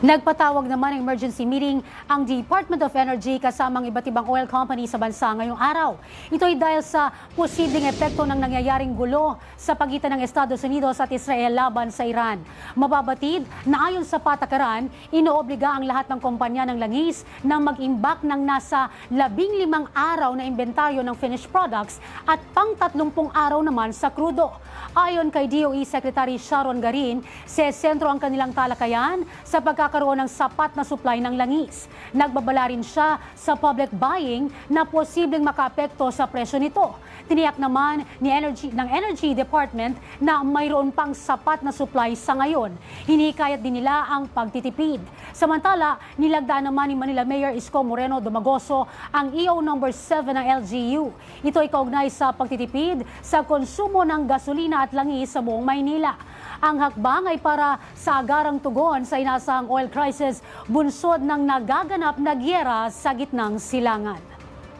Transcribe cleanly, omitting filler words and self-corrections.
Nagpatawag naman ng emergency meeting ang Department of Energy kasamang iba't ibang oil company sa bansa ngayong araw. Ito ay dahil sa posibleng epekto ng nangyayaring gulo sa pagitan ng Estados Unidos at Israel laban sa Iran. Mababatid na ayon sa patakaran, inoobliga ang lahat ng kumpanya ng langis na mag-imbak ng nasa 15 araw na inventaryo ng finished products at pang 30 araw naman sa krudo. Ayon kay DOE Secretary Sharon Garin, sentro ang kanilang talakayan sa pagkakaroon ng sapat na supply ng langis. Nagbabala rin siya sa public buying na posibleng makaapekto sa presyo nito. Tiniyak naman ng Energy Department na mayroon pang sapat na supply sa ngayon. Hinikayat din nila ang pagtitipid. Samantala, nilagdaan naman ni Manila Mayor Isko Moreno Dumagoso ang EO number 7 ng LGU. Ito ay kaugnay sa pagtitipid sa konsumo ng gasolina at langis sa buong Maynila. Ang hakbang ay para sa agarang tugon sa inasahang oil crisis bunsod ng nagaganap na gyera sa gitnang silangan.